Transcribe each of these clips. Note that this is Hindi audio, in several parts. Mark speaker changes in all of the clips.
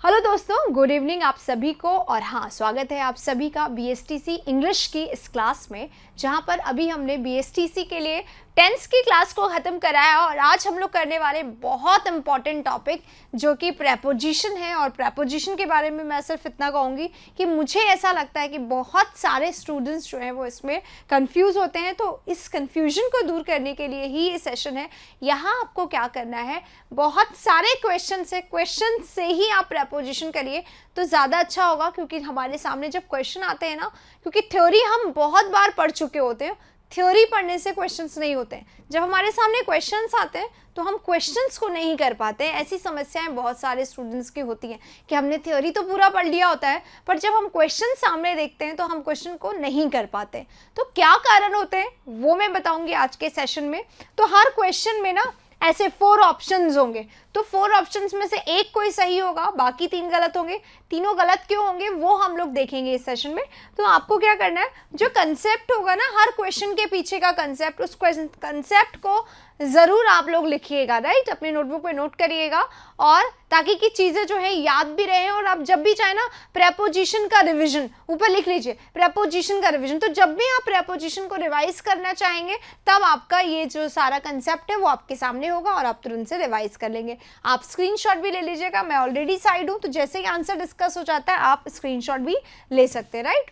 Speaker 1: हेलो दोस्तों, गुड इवनिंग आप सभी को। और हाँ, स्वागत है आप सभी का बीएसटीसी इंग्लिश की इस क्लास में, जहाँ पर अभी हमने बीएसटीसी के लिए टेंस की क्लास को ख़त्म कराया और आज हम लोग करने वाले बहुत इंपॉर्टेंट टॉपिक जो कि प्रेपोजिशन है। और प्रेपोजिशन के बारे में मैं सिर्फ इतना कहूँगी कि मुझे ऐसा लगता है कि बहुत सारे स्टूडेंट्स जो हैं वो इसमें कंफ्यूज होते हैं। तो इस कंफ्यूजन को दूर करने के लिए ही ये सेशन है। यहाँ आपको क्या करना है, बहुत सारे क्वेश्चन है, क्वेश्चन से ही आप प्रेपोजिशन करिए तो ज़्यादा अच्छा होगा। क्योंकि हमारे सामने जब क्वेश्चन आते हैं ना, क्योंकि थ्योरी हम बहुत बार पढ़ चुके होते हैं, थ्योरी पढ़ने से क्वेश्चंस नहीं होते हैं। जब हमारे सामने क्वेश्चंस आते हैं तो हम क्वेश्चंस को नहीं कर पाते। ऐसी समस्याएं बहुत सारे स्टूडेंट्स की होती हैं कि हमने थ्योरी तो पूरा पढ़ लिया होता है, पर जब हम क्वेश्चन सामने देखते हैं तो हम क्वेश्चन को नहीं कर पाते। तो क्या कारण होते हैं वो मैं बताऊंगी आज के सेशन में। तो हर क्वेश्चन में ना ऐसे 4 ऑप्शंस होंगे, तो 4 ऑप्शंस में से एक कोई सही होगा, बाकी 3 गलत होंगे। तीनों गलत क्यों होंगे वो हम लोग देखेंगे इस सेशन में। तो आपको क्या करना है, जो कंसेप्ट होगा ना हर क्वेश्चन के पीछे का कंसेप्ट, उस कंसेप्ट को ज़रूर आप लोग लिखिएगा, राइट। अपने नोटबुक पे नोट करिएगा, और ताकि कि चीज़ें जो है याद भी रहें। और आप जब भी चाहे ना प्रेपोजिशन का रिवीजन ऊपर लिख लीजिए, प्रेपोजिशन का रिवीजन। तो जब भी आप प्रेपोजिशन को रिवाइज करना चाहेंगे तब आपका ये जो सारा कंसेप्ट है वो आपके सामने होगा और आप तुरंत से रिवाइज कर लेंगे। आप स्क्रीनशॉट भी ले लीजिएगा, मैं ऑलरेडी साइड हूँ, तो जैसे ही आंसर डिस्कस हो जाता है आप स्क्रीनशॉट भी ले सकते हैं, राइट।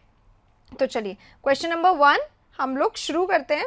Speaker 1: तो चलिए क्वेश्चन नंबर 1 हम लोग शुरू करते हैं।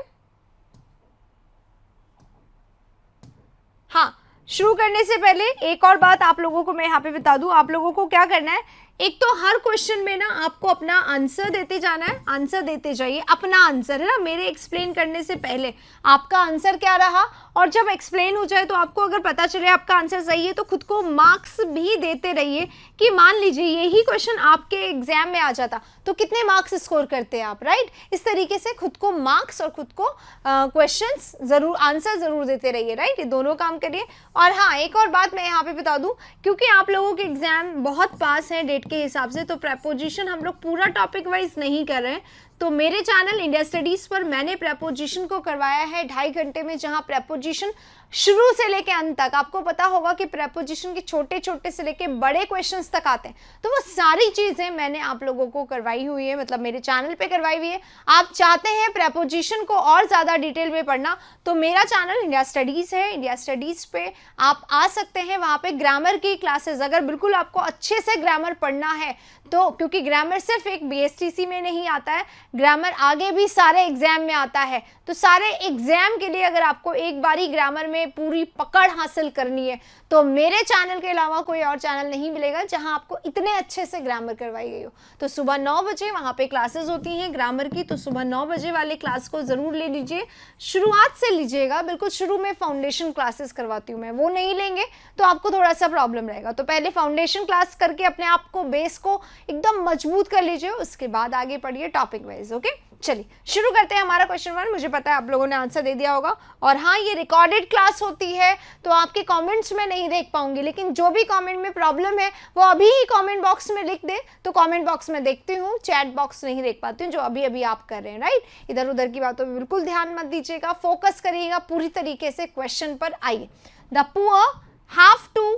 Speaker 1: हाँ, शुरू करने से पहले एक और बात आप लोगों को मैं यहाँ पे बता दूँ। आप लोगों को क्या करना है, एक तो हर क्वेश्चन में ना आपको अपना आंसर देते जाना है, आंसर देते जाइए। अपना आंसर है ना, मेरे एक्सप्लेन करने से पहले आपका आंसर क्या रहा, और जब एक्सप्लेन हो जाए तो आपको अगर पता चले आपका आंसर सही है तो खुद को मार्क्स भी देते रहिए। कि मान लीजिए यही क्वेश्चन आपके एग्जाम में आ जाता तो कितने मार्क्स स्कोर करते हैं आप, राइट। इस तरीके से खुद को मार्क्स और खुद को क्वेश्चंस ज़रूर, आंसर ज़रूर देते रहिए, राइट। ये दोनों काम करिए। और हाँ, एक और बात मैं यहाँ पे बता दूँ, क्योंकि आप लोगों के एग्जाम बहुत पास हैं डेट के हिसाब से, तो प्रेपोजिशन हम लोग पूरा टॉपिक वाइज नहीं कर रहे हैं। तो मेरे चैनल इंडिया स्टडीज़ पर मैंने प्रेपोजिशन को करवाया है 2.5 घंटे में, जहां प्रेपोजिशन शुरू से लेके अंत तक, आपको पता होगा कि प्रेपोजिशन के छोटे छोटे से लेके बड़े क्वेश्चंस तक आते हैं। तो वो सारी चीज़ें मैंने आप लोगों को करवाई हुई है, मतलब मेरे चैनल पे करवाई हुई है। आप चाहते हैं प्रेपोजिशन को और ज़्यादा डिटेल में पढ़ना तो मेरा चैनल इंडिया स्टडीज़ है, इंडिया स्टडीज़ पे आप आ सकते हैं। वहाँ पे ग्रामर की क्लासेस, अगर बिल्कुल आपको अच्छे से ग्रामर पढ़ना है तो, क्योंकि ग्रामर सिर्फ एक बीएसटीसी में नहीं आता है, ग्रामर आगे भी सारे एग्जाम में आता है। तो सारे एग्जाम के लिए अगर आपको एक बारी ग्रामर में पूरी पकड़ हासिल करनी है तो मेरे चैनल के अलावा कोई और चैनल नहीं मिलेगा जहां आपको इतने अच्छे से ग्रामर करवाई गई हो। तो सुबह 9 बजे वहां पे क्लासेस होती हैं ग्रामर की, तो सुबह 9 बजे वाले क्लास को ज़रूर ले लीजिए। शुरुआत से लीजिएगा, बिल्कुल शुरू में फाउंडेशन क्लासेस करवाती हूँ मैं, वो नहीं लेंगे तो आपको थोड़ा सा प्रॉब्लम रहेगा। तो पहले फाउंडेशन क्लास करके अपने आप को, बेस को एकदम मजबूत कर लीजिए, उसके बाद आगे पढ़िए टॉपिक वाइज। ओके, चलिए शुरू करते हैं हमारा क्वेश्चन 1। मुझे पता है आप लोगों ने आंसर दे दिया होगा। और हाँ, ये रिकॉर्डेड क्लास होती है तो आपके कमेंट्स में नहीं देख पाऊंगी, लेकिन जो भी कमेंट में प्रॉब्लम है वो अभी ही कमेंट बॉक्स में लिख दे तो कमेंट बॉक्स में देखती हूँ, चैट बॉक्स नहीं देख पाती हूँ जो अभी अभी आप कर रहे हैं, राइट। इधर उधर की बातों में बिल्कुल ध्यान मत दीजिएगा, फोकस करिएगा पूरी तरीके से क्वेश्चन पर। आइए, the poor have to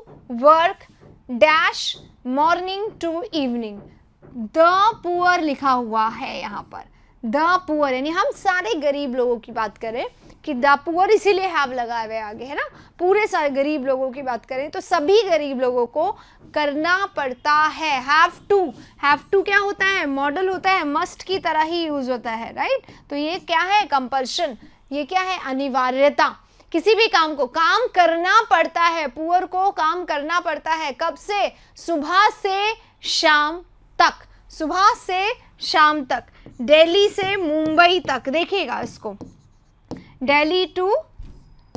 Speaker 1: work dash morning to evening. The poor लिखा हुआ है यहाँ पर, द पुअर, यानी हम सारे गरीब लोगों की बात करें कि द पुअर इसीलिए हैव लगा हुआ है आगे, है ना। पूरे सारे गरीब लोगों की बात करें तो सभी गरीब लोगों को करना पड़ता है। हैव टू क्या होता है, मॉडल होता है, मस्ट की तरह ही यूज होता है, राइट। तो ये क्या है, कंपल्शन, ये क्या है, अनिवार्यता। किसी भी काम को काम करना पड़ता है, पुअर को काम करना पड़ता है। कब से, सुबह से शाम तक, सुबह से शाम तक, दिल्ली से मुंबई तक। देखिएगा इसको, दिल्ली टू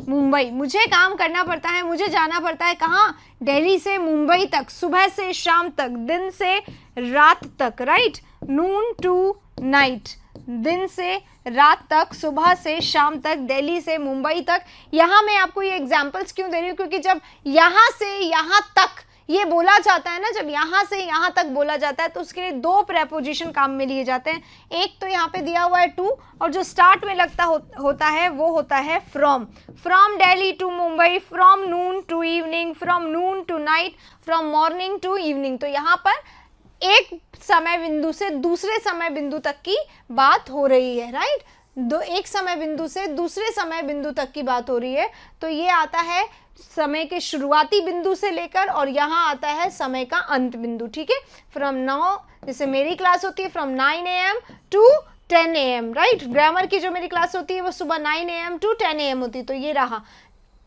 Speaker 1: मुंबई, मुझे काम करना पड़ता है, मुझे जाना पड़ता है कहाँ, दिल्ली से मुंबई तक, सुबह से शाम तक, दिन से रात तक, राइट। नून टू नाइट, दिन से रात तक, सुबह से शाम तक, दिल्ली से मुंबई तक। यहाँ मैं आपको ये एग्जाम्पल्स क्यों दे रही हूँ, क्योंकि जब यहाँ से यहाँ तक ये बोला जाता है ना, जब यहाँ से यहाँ तक बोला जाता है तो उसके लिए दो प्रेपोजिशन काम में लिए जाते हैं। एक तो यहाँ पे दिया हुआ है टू, और जो स्टार्ट में लगता होता है वो होता है from. From Delhi to Mumbai, from noon to evening, from noon to night, from morning to evening. तो यहाँ पर एक समय बिंदु से दूसरे समय बिंदु तक की बात हो रही है, राइट। एक समय बिंदु से दूसरे समय बिंदु तक की बात हो रही है। तो ये आता है समय के शुरुआती बिंदु से लेकर, और यहाँ आता है समय का अंत बिंदु, ठीक है। फ्रॉम 9, जैसे मेरी क्लास होती है from 9 AM to 10 AM, right. Grammar की जो मेरी क्लास होती है वो सुबह 9 AM टू 10 AM होती है। तो ये रहा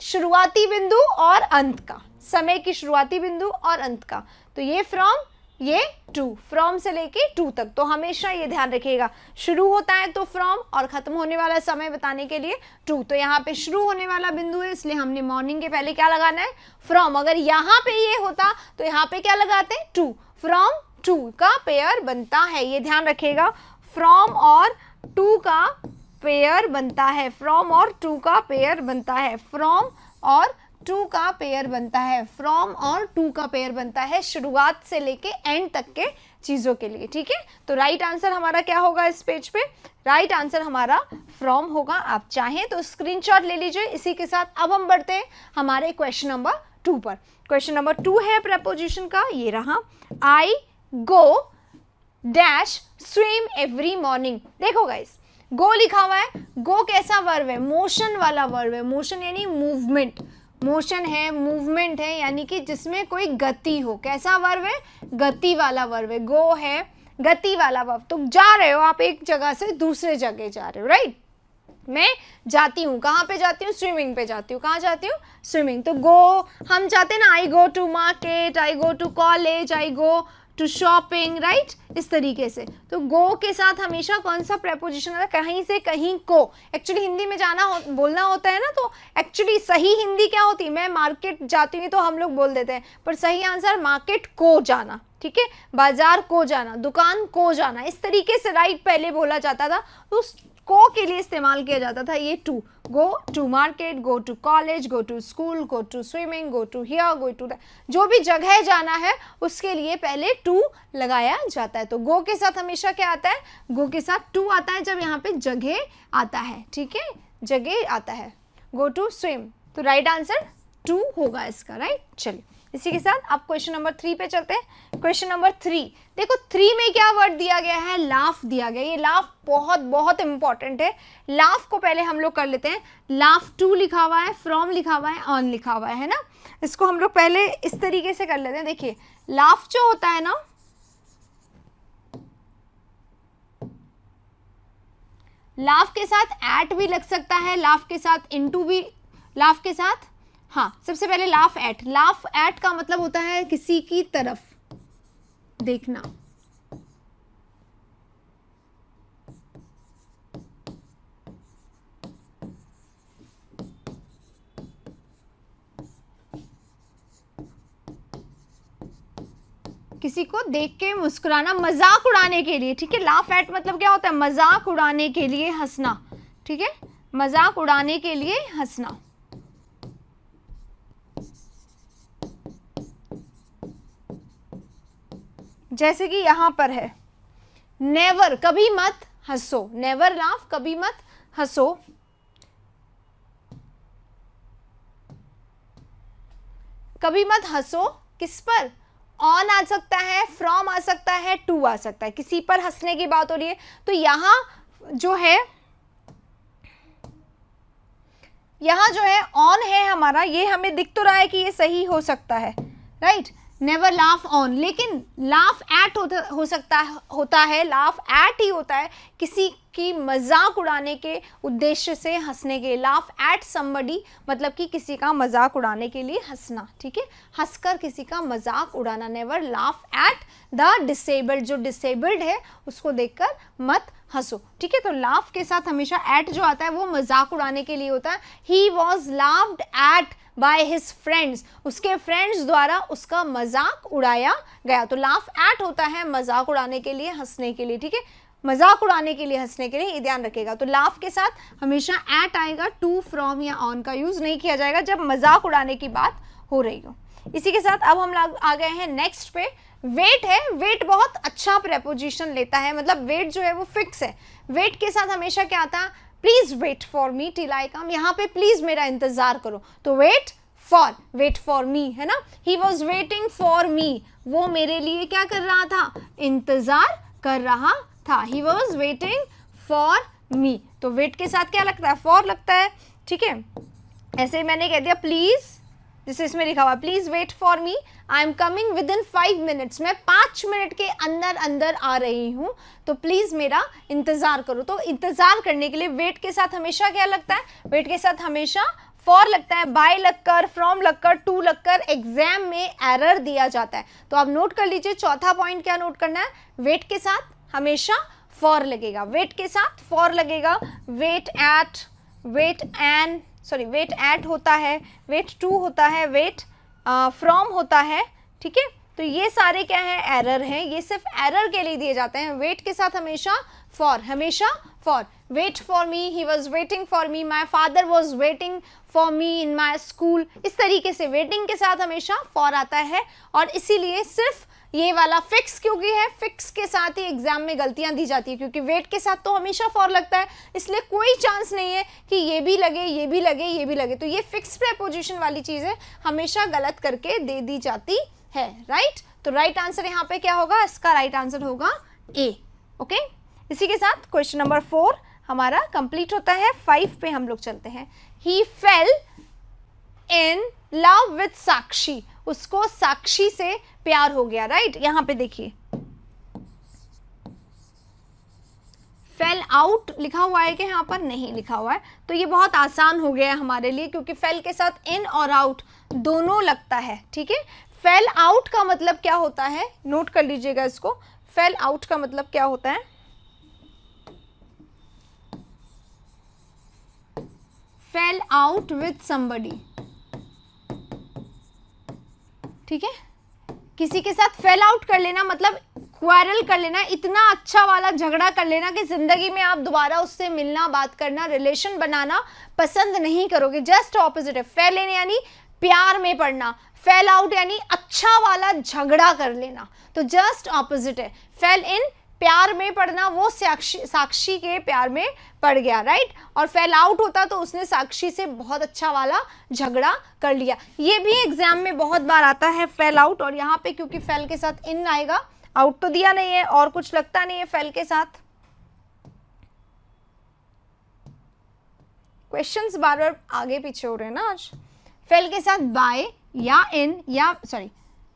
Speaker 1: शुरुआती बिंदु और अंत का, समय की शुरुआती बिंदु और अंत का। तो ये फ्रॉम, ये टू, फ्रॉम से लेके टू तक। तो हमेशा ये ध्यान रखिएगा, शुरू होता है तो फ्रॉम और खत्म होने वाला समय बताने के लिए टू। तो यहाँ पे शुरू होने वाला बिंदु है, इसलिए हमने मॉर्निंग के पहले क्या लगाना है, फ्रॉम। अगर यहाँ पे ये होता तो यहाँ पे क्या लगाते हैं, टू। फ्रॉम टू का पेयर बनता है, ये ध्यान रखिएगा। फ्रॉम और टू का पेयर बनता है, फ्रॉम और टू का पेयर बनता है, फ्रॉम और टू का पेयर बनता है, फ्रॉम और टू का पेयर बनता है शुरुआत से लेके एंड तक के चीज़ों के लिए, ठीक है। तो राइट आंसर हमारा क्या होगा इस पेज पे, राइट आंसर हमारा फ्रॉम होगा। आप चाहें तो स्क्रीनशॉट ले लीजिए। इसी के साथ अब हम बढ़ते हैं हमारे क्वेश्चन नंबर 2 पर। क्वेश्चन नंबर 2 है प्रपोजिशन का, ये रहा, I go dash swim every morning. देखो गाइस, गो लिखा हुआ है, गो कैसा वर्ब है, मोशन वाला वर्ब है। मोशन यानी मूवमेंट, मोशन है, मूवमेंट है, यानी कि जिसमें कोई गति हो। कैसा वर्ब है, गति वाला वर्ब है। गो है गति वाला वर्ब। तो जा रहे हो आप, एक जगह से दूसरे जगह जा रहे हो, राइट। मैं जाती हूँ, कहाँ पे जाती हूँ, स्विमिंग पे जाती हूँ। कहाँ जाती हूँ, स्विमिंग। तो गो हम जाते हैं ना, I go to market, I go to college, I go to shopping, right, इस तरीके से। तो गो के साथ हमेशा कौन सा प्रेपोजिशन आता है, कहीं से कहीं को। एक्चुअली हिंदी में बोलना होता है ना, तो एक्चुअली सही हिंदी क्या होती है, मैं मार्केट जाती हूँ तो हम लोग बोल देते हैं, पर सही आंसर मार्केट को जाना, ठीक है, बाजार को जाना, दुकान को जाना, इस तरीके से राइट पहले बोला जाता था। तो उस को के लिए इस्तेमाल किया जाता था ये to. Go to market, go to college, go to school, go to swimming, go to here, go to that, जो भी जगह जाना है उसके लिए पहले टू लगाया जाता है। तो गो के साथ हमेशा क्या आता है, गो के साथ टू आता है जब यहाँ पे जगह आता है, ठीक है, जगह आता है। गो टू स्विम, तो राइट आंसर टू होगा इसका, राइट। चलिए इसी के साथ आप क्वेश्चन नंबर 3 पे चलते हैं। क्वेश्चन नंबर 3, देखो 3 में क्या वर्ड दिया गया है, लाफ दिया गया। ये लाफ बहुत बहुत इंपॉर्टेंट है। लाफ को पहले हम लोग कर लेते हैं। लाफ टू लिखा हुआ है, फ्रॉम लिखा हुआ है, ऑन लिखा हुआ है ना। इसको हम लोग पहले इस तरीके से कर लेते हैं। देखिए लाफ जो होता है ना, लाफ के साथ एट भी लग सकता है, लाफ के साथ इनटू भी, लाफ के साथ, हाँ सबसे पहले लाफ एट। लाफ एट का मतलब होता है किसी की तरफ देखना। किसी को देख के मुस्कुराना, मजाक उड़ाने के लिए, ठीक है। लाफ एट मतलब क्या होता है, मजाक उड़ाने के लिए हंसना, ठीक है, मजाक उड़ाने के लिए हंसना। जैसे कि यहां पर है, नेवर, कभी मत हंसो, नेवर लाफ, कभी मत हंसो। कभी मत हंसो किस पर, ऑन आ सकता है, फ्रॉम आ सकता है, टू आ सकता है, किसी पर हंसने की बात हो रही है। तो यहां जो है, यहां जो है ऑन है हमारा, ये हमें दिख तो रहा है कि ये सही हो सकता है, राइट। नेवर लाफ ऑन, लेकिन लाफ एट होता है, लाफ एट ही होता है किसी की मजाक उड़ाने के उद्देश्य से हंसने के। लाफ एट समबडी मतलब कि किसी का मजाक उड़ाने के लिए हंसना, ठीक है, हंसकर किसी का मजाक उड़ाना। Never laugh at the disabled, जो डिसेबल्ड है उसको देखकर मत हंसो, ठीक है। तो लाफ के साथ हमेशा एट जो आता है वो मजाक उड़ाने के लिए होता है। He was laughed eight by his friends, उसके फ्रेंड्स द्वारा उसका मजाक उड़ाया गया। तो लाफ एट होता है मजाक उड़ाने के लिए, हंसने के लिए, ठीक है, मजाक उड़ाने के लिए, हंसने के लिए, ये ध्यान रखिएगा। तो लाफ के साथ हमेशा एट आएगा, टू, फ्रॉम या ऑन का यूज नहीं किया जाएगा जब मजाक उड़ाने की बात हो रही हो। इसी के साथ अब हम आ गए हैं नेक्स्ट पे। वेट है, वेट बहुत अच्छा प्रेपोजिशन लेता है, मतलब वेट जो है वो फिक्स है। वेट के साथ हमेशा क्या आता है, please wait for me till I come, यहाँ पे प्लीज मेरा इंतजार करो, तो वेट फॉर मी है ना। ही वॉज वेटिंग फॉर मी, वो मेरे लिए क्या कर रहा था, इंतजार कर रहा था। ही वॉज वेटिंग फॉर मी, तो वेट के साथ क्या लगता है, फॉर लगता है, ठीक है। ऐसे ही मैंने कह दिया प्लीज, जैसे इसमें लिखा हुआ please wait for me, I am coming within 5 minutes, मैं 5 मिनट के अंदर अंदर आ रही हूँ, तो प्लीज मेरा इंतजार करो। तो इंतजार करने के लिए वेट के साथ हमेशा क्या लगता है, वेट के साथ हमेशा फॉर लगता है, बाय लगकर, फ्रॉम लगकर, टू लगकर एग्जाम में एरर दिया जाता है। तो आप नोट कर लीजिए, चौथा पॉइंट क्या नोट करना है, वेट के साथ हमेशा फॉर लगेगा, वेट के साथ फॉर लगेगा। Wait at, wait on, sorry wait at होता है, वेट टू होता है, वेट फ्रॉम होता है, ठीक है। तो ये सारे क्या है, एरर हैं, ये सिर्फ एरर के लिए दिए जाते हैं। वेट के साथ हमेशा फॉर, हमेशा for. Wait for me, he was waiting for me, my father was waiting for me in my school, इस तरीके से वेटिंग के साथ हमेशा फॉर आता है। और इसीलिए सिर्फ ये वाला फिक्स क्योंकि है, फिक्स के साथ ही एग्जाम में गलतियां दी जाती है, क्योंकि वेट के साथ तो हमेशा फॉर लगता है, इसलिए कोई चांस नहीं है कि ये भी लगे, ये भी लगे, ये भी लगे। तो ये फिक्स प्रेपोजिशन वाली चीज़ें हमेशा गलत करके दे दी जाती है, राइट। तो राइट आंसर यहाँ पे क्या होगा, इसका राइट आंसर होगा ए, ओके। इसी के साथ क्वेश्चन नंबर 4 हमारा कंप्लीट होता है। 5 पे हम लोग चलते हैं। ही फेल इन लव विथ साक्षी, उसको साक्षी से प्यार हो गया, राइट। यहां पे देखिए फेल आउट लिखा हुआ है कि यहाँ पर नहीं लिखा हुआ है, तो ये बहुत आसान हो गया है हमारे लिए, क्योंकि फेल के साथ इन और आउट दोनों लगता है, ठीक है। फेल आउट का मतलब क्या होता है, नोट कर लीजिएगा इसको। फेल आउट का मतलब क्या होता है, फेल आउट विथ समबडी, ठीक है। किसी के साथ फेल आउट कर लेना मतलब क्वारल कर लेना, इतना अच्छा वाला झगड़ा कर लेना कि जिंदगी में आप दोबारा उससे मिलना, बात करना, रिलेशन बनाना पसंद नहीं करोगे। जस्ट ऑपोजिट है। फेल इन यानी प्यार में पड़ना, फेल आउट यानी अच्छा वाला झगड़ा कर लेना, तो जस्ट ऑपोजिट है। फेल इन प्यार में पड़ना, वो साक्षी के प्यार में पड़ गया, राइट। और फेल आउट होता तो उसने साक्षी से बहुत अच्छा वाला झगड़ा कर लिया। ये भी एग्जाम में बहुत बार आता है फेल आउट, और यहाँ पे क्योंकि फेल के साथ इन आएगा, आउट तो दिया नहीं है और कुछ लगता नहीं है फेल के साथ। क्वेश्चंस बार बार आगे पीछे हो रहे हैं ना आज। फेल के साथ बाय या इन, या सॉरी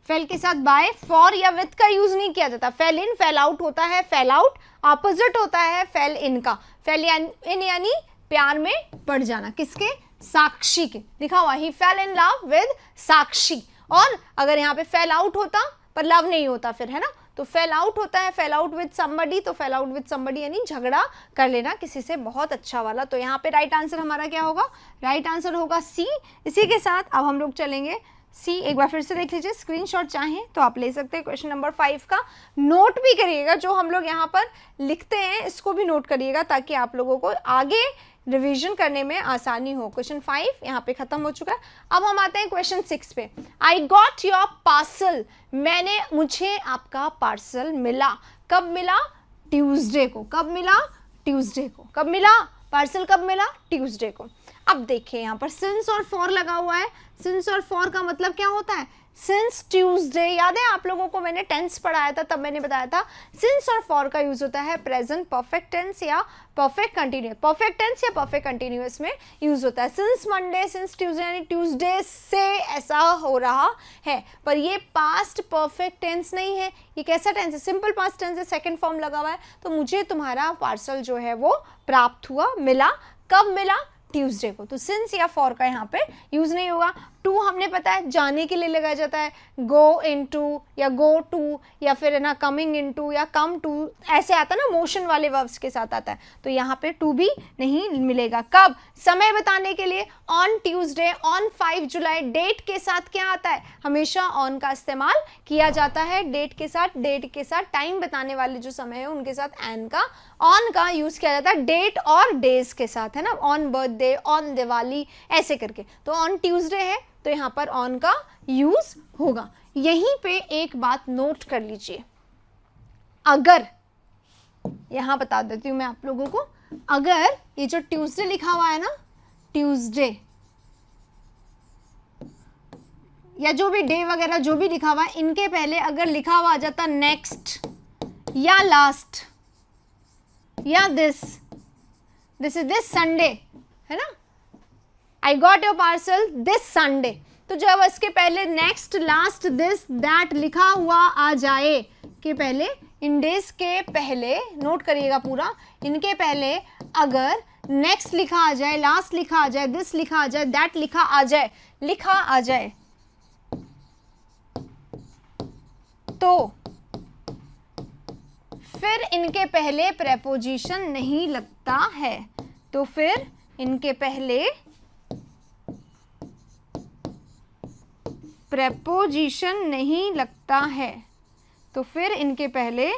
Speaker 1: फेल के साथ बाय, फॉर या विथ का यूज नहीं किया जाता। फेल इन, फेल आउट होता है, फेल आउट ऑपोजिट होता है फेल इन का। फेल इन यानी प्यार में पड़ जाना, किसके, साक्षी के। लिखा हुआ ही फेल इन लव विद साक्षी। और अगर यहाँ पे फेल आउट होता पर लव नहीं होता फिर, है ना, तो फेल आउट होता है फेल आउट विद समबडी, तो फेल आउट विद समबडी यानी झगड़ा कर लेना किसी से बहुत अच्छा वाला। तो यहाँ पे राइट आंसर हमारा क्या होगा, राइट आंसर होगा सी। इसी के साथ अब हम लोग चलेंगे सी, एक बार फिर से देख लीजिए, स्क्रीनशॉट चाहें तो आप ले सकते हैं। क्वेश्चन नंबर 5 का नोट भी करिएगा, जो हम लोग यहाँ पर लिखते हैं इसको भी नोट करिएगा, ताकि आप लोगों को आगे रिवीजन करने में आसानी हो। क्वेश्चन 5 यहाँ पे खत्म हो चुका है। अब हम आते हैं क्वेश्चन 6 पे। आई गॉट योर पार्सल, मुझे आपका पार्सल मिला। कब मिला, ट्यूसडे को। कब मिला, ट्यूसडे को। कब मिला पार्सल, कब मिला, ट्यूसडे को। अब देखिए यहाँ पर सिंस और फॉर लगा हुआ है। सिंस और फॉर का मतलब क्या होता है, सिंस ट्यूसडे, याद है आप लोगों को मैंने टेंस पढ़ाया था, तब मैंने बताया था सिंस और फॉर का यूज होता है प्रेजेंट परफेक्ट टेंस या परफेक्ट कंटिन्यूअस। परफेक्ट टेंस या परफेक्ट कंटिन्यूअस में यूज होता है। सिंस मंडे, सिंस ट्यूसडे यानी ट्यूसडे से ऐसा हो रहा है, पर ये पास्ट परफेक्ट टेंस नहीं है। ये कैसा टेंस है, सिंपल पास्ट टेंस है, सेकंड फॉर्म लगा हुआ है। तो मुझे तुम्हारा पार्सल जो है वो प्राप्त हुआ, मिला। कब मिला, ट्यूसडे को। तो सिंस या फॉर का यहाँ पे यूज नहीं होगा। टू हमने पता है जाने के लिए लगाया जाता है, गो इनटू या गो टू, या फिर है ना कमिंग इनटू या कम टू, ऐसे आता है ना, मोशन वाले वर्ब्स के साथ आता है। तो यहाँ पे टू भी नहीं मिलेगा। कब, समय बताने के लिए on Tuesday, on 5 July. Date के साथ क्या आता है, हमेशा ऑन का इस्तेमाल किया जाता है डेट के साथ। डेट के साथ टाइम बताने वाले जो समय है उनके साथ एन का, ऑन का यूज किया जाता है डेट और डेज के साथ, है ना, ऑन बर्थडे, ऑन दिवाली, ऐसे करके। तो ऑन ट्यूसडे है, तो यहाँ पर ऑन का यूज होगा। यहीं पे एक बात नोट कर लीजिए, अगर यहां बता देती हूं मैं आप लोगों को, अगर ये जो ट्यूसडे लिखा हुआ है ना, ट्यूसडे या जो भी डे वगैरह जो भी लिखा हुआ है, इनके पहले अगर लिखा हुआ आ जाता नेक्स्ट या लास्ट या दिस इज दिस संडे, है ना, I got your parcel this Sunday, तो जब इसके पहले नेक्स्ट, लास्ट, दिस, दैट लिखा हुआ आ जाए के पहले, इन डेज के पहले, नोट करिएगा पूरा, इनके पहले अगर नेक्स्ट लिखा आ जाए, लास्ट लिखा आ जाए, दिस लिखा आ जाए, दैट लिखा आ जाए, तो फिर इनके पहले प्रेपोजिशन नहीं लगता है, तो फिर इनके पहले प्रेपोजिशन नहीं लगता है, तो फिर इनके पहले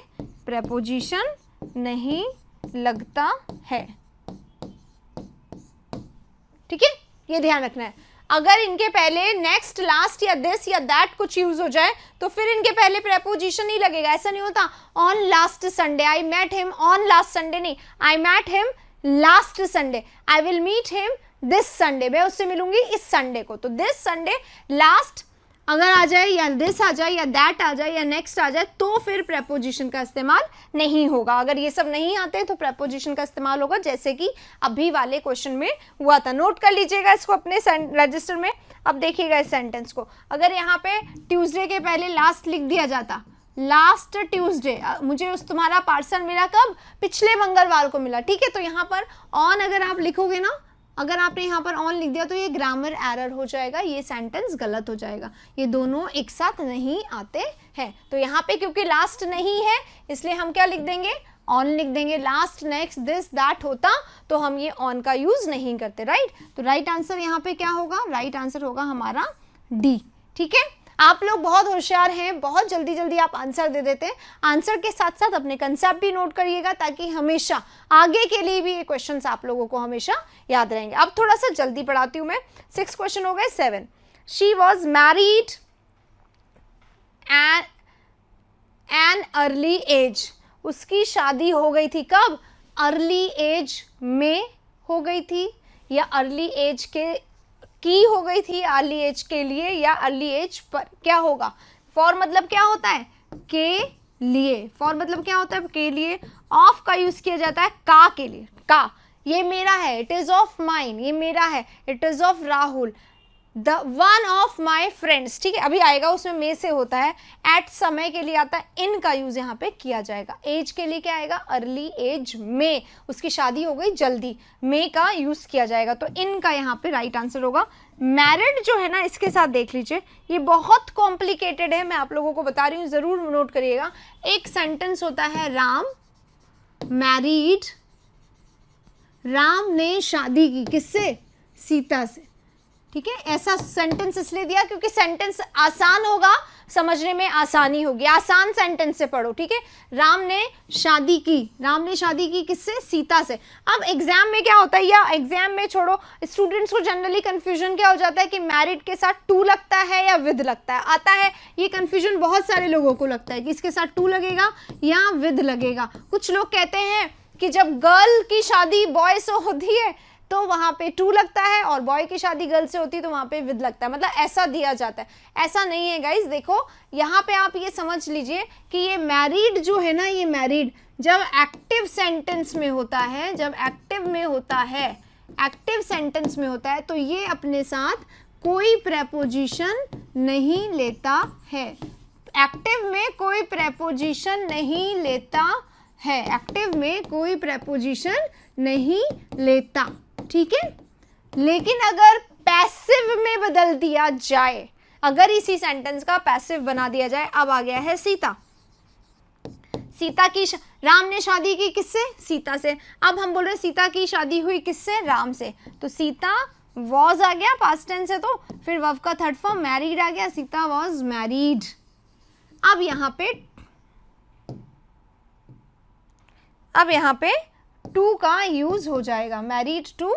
Speaker 1: प्रेपोजिशन नहीं लगता है। ठीक है, ये ध्यान रखना है। अगर इनके पहले नेक्स्ट, लास्ट या दिस या दैट कुछ यूज हो जाए तो फिर इनके पहले प्रेपोजिशन नहीं लगेगा। ऐसा नहीं होता on last Sunday, I met him on last Sunday, नहीं, I met him last Sunday, I will meet him this Sunday, मैं उससे मिलूंगी इस संडे को। तो दिस संडे, लास्ट अगर आ जाए या दिस आ जाए या दैट आ जाए या नेक्स्ट आ जाए तो फिर प्रेपोजिशन का इस्तेमाल नहीं होगा। अगर ये सब नहीं आते तो प्रेपोजिशन का इस्तेमाल होगा, जैसे कि अभी वाले क्वेश्चन में हुआ था। नोट कर लीजिएगा इसको अपने रजिस्टर में। अब देखिएगा इस सेंटेंस को, अगर यहाँ पे ट्यूसडे के पहले लास्ट लिख दिया जाता, लास्ट ट्यूसडे, मुझे उस तुम्हारा पार्सल मिला कब, पिछले मंगलवार को मिला, ठीक है, तो यहाँ पर ऑन अगर आप लिखोगे ना, अगर आपने यहाँ पर ऑन लिख दिया तो ये ग्रामर एरर हो जाएगा, ये सेंटेंस गलत हो जाएगा, ये दोनों एक साथ नहीं आते हैं। तो यहाँ पे क्योंकि लास्ट नहीं है इसलिए हम क्या लिख देंगे, ऑन लिख देंगे। लास्ट, नेक्स्ट, दिस, दैट होता तो हम ये ऑन का यूज नहीं करते, राइट। तो राइट आंसर यहाँ पे क्या होगा, राइट आंसर होगा हमारा डी। ठीक है, आप लोग बहुत होशियार हैं, बहुत जल्दी जल्दी आप आंसर दे देते हैं। आंसर के साथ साथ अपने कंसेप्ट भी नोट करिएगा ताकि हमेशा आगे के लिए भी ये क्वेश्चंस आप लोगों को हमेशा याद रहेंगे। अब थोड़ा सा जल्दी पढ़ाती हूँ मैं, 6 क्वेश्चन हो गए, 7। She was married an early age, उसकी शादी हो गई थी कब, अर्ली एज में हो गई थी या अर्ली एज की हो गई थी, अर्ली एज के लिए या अर्ली एज पर। क्या होगा, फॉर मतलब क्या होता है, के लिए, फॉर मतलब क्या होता है, के लिए। ऑफ का यूज किया जाता है का के लिए, का, ये मेरा है, इट इज ऑफ माइन, ये मेरा है, it is of Rahul, the one of my friends. ठीक है, अभी आएगा उसमें मे से होता है, एट समय के लिए आता है, इन का यूज यहाँ पे किया जाएगा। एज के लिए क्या आएगा, अर्ली एज में, उसकी शादी हो गई जल्दी, मे का यूज किया जाएगा, तो इन का यहाँ पे राइट आंसर होगा। मैरिड जो है ना, इसके साथ देख लीजिए, ये बहुत कॉम्प्लिकेटेड है, मैं आप लोगों को बता रही हूँ, जरूर नोट करिएगा। एक सेंटेंस होता है राम मैरिड, राम ने शादी की, किससे, सीता से। ठीक है, ऐसा सेंटेंस इसलिए दिया क्योंकि सेंटेंस आसान होगा, समझने में आसानी होगी, आसान सेंटेंस से पढ़ो। ठीक है, राम ने शादी की, राम ने शादी की किससे, सीता से। अब एग्जाम में क्या होता है, या एग्जाम में छोड़ो, स्टूडेंट्स को जनरली कंफ्यूजन क्या हो जाता है कि मैरिड के साथ टू लगता है या विद लगता है, आता है ये कंफ्यूजन बहुत सारे लोगों को लगता है कि इसके साथ टू लगेगा या विद लगेगा। कुछ लोग कहते हैं कि जब गर्ल की शादी बॉय से होती है तो वहाँ पे टू लगता है और बॉय की शादी गर्ल से होती है तो वहाँ पे विद लगता है, मतलब ऐसा दिया जाता है। ऐसा नहीं है गाइज, देखो यहाँ पे आप ये समझ लीजिए कि ये मैरिड जो है ना, ये मैरिड जब एक्टिव सेंटेंस में होता है, जब एक्टिव में होता है, एक्टिव सेंटेंस में होता है तो ये अपने साथ कोई प्रेपोजिशन नहीं लेता है। एक्टिव में कोई प्रेपोजिशन नहीं लेता है, एक्टिव में कोई प्रेपोजिशन नहीं लेता। ठीक है, लेकिन अगर पैसिव में बदल दिया जाए, अगर इसी सेंटेंस का पैसिव बना दिया जाए, अब आ गया है सीता, सीता की राम ने शादी की किससे, सीता से। अब हम बोल रहे हैं सीता की शादी हुई किससे, राम से, तो सीता वॉज आ गया, पास्ट टेंस है, तो फिर वर्ब का थर्ड फॉर्म मैरिड आ गया, सीता वॉज मैरिड। अब यहाँ पे टू का यूज हो जाएगा, मैरिड टू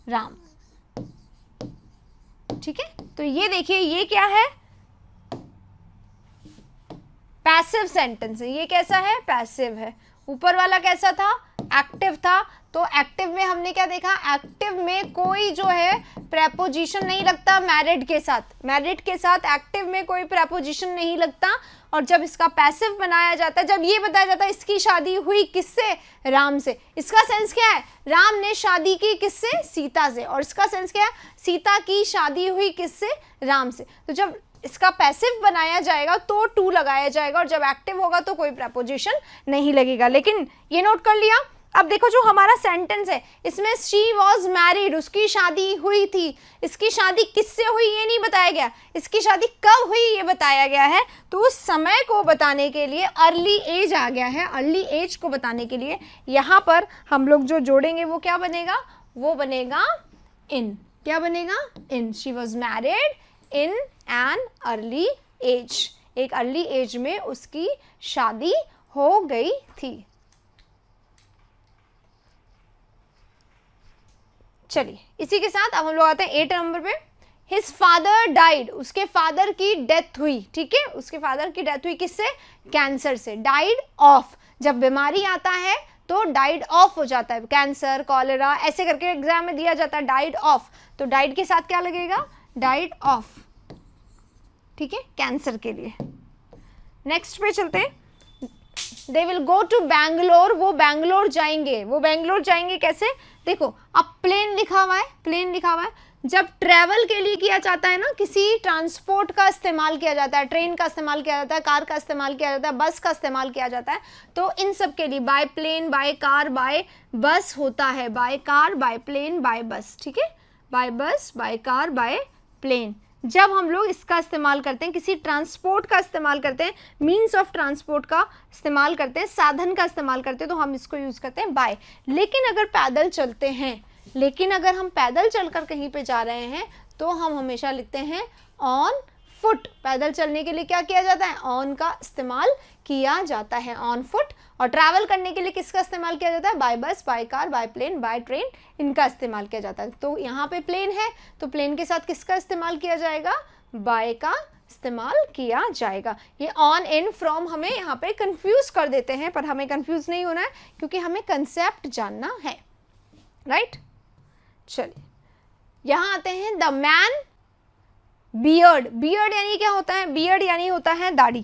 Speaker 1: राम। ठीक है, तो ये देखिए ये क्या है, पैसिव सेंटेंस है। ये कैसा है, पैसिव है। ऊपर वाला कैसा था, एक्टिव था। तो एक्टिव में हमने क्या देखा, एक्टिव में कोई जो है प्रेपोजिशन नहीं लगता मैरिड के साथ, मैरिड के साथ एक्टिव में कोई प्रेपोजिशन नहीं लगता। और जब इसका पैसिव बनाया जाता है, जब ये बताया जाता है इसकी शादी हुई किससे, राम से, इसका सेंस क्या है, राम ने शादी की किससे, सीता से। और इसका सेंस क्या है, सीता की शादी हुई किससे, राम से। तो जब इसका पैसिव बनाया जाएगा तो टू लगाया जाएगा, और जब एक्टिव होगा तो कोई प्रेपोजिशन नहीं लगेगा। लेकिन ये नोट कर लिया। अब देखो जो हमारा सेंटेंस है इसमें शी वॉज मैरिड, उसकी शादी हुई थी। इसकी शादी किससे हुई ये नहीं बताया गया, इसकी शादी कब हुई ये बताया गया है। तो उस समय को बताने के लिए अर्ली एज आ गया है। अर्ली एज को बताने के लिए यहाँ पर हम लोग जो जोड़ेंगे वो क्या बनेगा, वो बनेगा इन। क्या बनेगा, in. She was married in an early age, एक अर्ली एज में उसकी शादी हो गई थी। चलिए इसी के साथ अब हम लोग आते हैं 8 नंबर पे। हिज फादर डाइड, उसके फादर की डेथ हुई। ठीक है, उसके फादर की डेथ हुई किससे, कैंसर से। डाइड ऑफ, जब बीमारी आता है तो डाइड ऑफ हो जाता है, कैंसर, कॉलेरा ऐसे करके एग्जाम में दिया जाता है, डाइड ऑफ। तो डाइड के साथ क्या लगेगा, डाइड ऑफ। ठीक है, कैंसर के लिए। नेक्स्ट पे चलते हैं। They will go to Bangalore, वो बैंगलोर जाएंगे। वो बैंगलोर जाएंगे कैसे, देखो अब प्लेन लिखा हुआ है, प्लेन लिखा हुआ है। जब ट्रैवल के लिए किया जाता है ना, किसी ट्रांसपोर्ट का इस्तेमाल किया जाता है, ट्रेन का इस्तेमाल किया जाता है, कार का इस्तेमाल किया जाता है, बस का इस्तेमाल किया जाता है, तो इन सब के लिए by plane, by car, by bus होता है। By car, by plane, by bus. ठीक है, by bus, by car, by plane. जब हम लोग इसका इस्तेमाल करते हैं, किसी ट्रांसपोर्ट का इस्तेमाल करते हैं, मीन्स ऑफ ट्रांसपोर्ट का इस्तेमाल करते हैं, साधन का इस्तेमाल करते हैं, तो हम इसको यूज़ करते हैं बाय। लेकिन अगर पैदल चलते हैं, लेकिन अगर हम पैदल चलकर कहीं पे जा रहे हैं तो हम हमेशा लिखते हैं ऑन फुट। पैदल चलने के लिए क्या किया जाता है, ऑन का इस्तेमाल किया जाता है, ऑन फुट। और ट्रैवल करने के लिए किसका इस्तेमाल किया जाता है, by bus, by car, by plane, by train, इनका इस्तेमाल किया जाता है। तो यहाँ पे प्लेन है तो प्लेन के साथ किसका इस्तेमाल किया जाएगा, बाय का इस्तेमाल किया जाएगा। ये ऑन, इन, फ्रॉम हमें यहाँ पे कंफ्यूज कर देते हैं, पर हमें कंफ्यूज नहीं होना है क्योंकि हमें कंसेप्ट जानना है। राइट, चलिए यहाँ आते हैं। द मैन बियर्ड, बियर्ड यानी क्या होता है, बियर्ड यानी होता है दाढ़ी।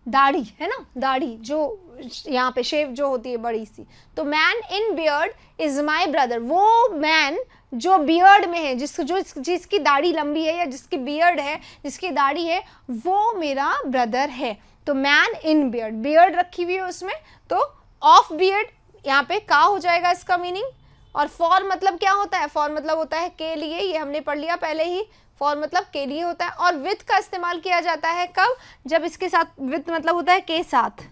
Speaker 1: दाढ़ी है ना, दाढ़ी जो यहाँ पे शेव जो होती है बड़ी सी। तो man in beard is my brother, वो मैन जो बियर्ड में है, जिसकी दाढ़ी लंबी है या जिसकी बियर्ड है, जिसकी दाढ़ी है, वो मेरा ब्रदर है। तो मैन इन बियर्ड, बियर्ड रखी हुई है उसमें, तो ऑफ बियर्ड यहाँ पे का हो जाएगा इसका मीनिंग। और फॉर मतलब क्या होता है, फॉर मतलब होता है के लिए, ये हमने पढ़ लिया पहले ही, फॉर मतलब के लिए होता है। और विथ का इस्तेमाल किया जाता है कब, जब इसके साथ, विथ मतलब होता है के साथ,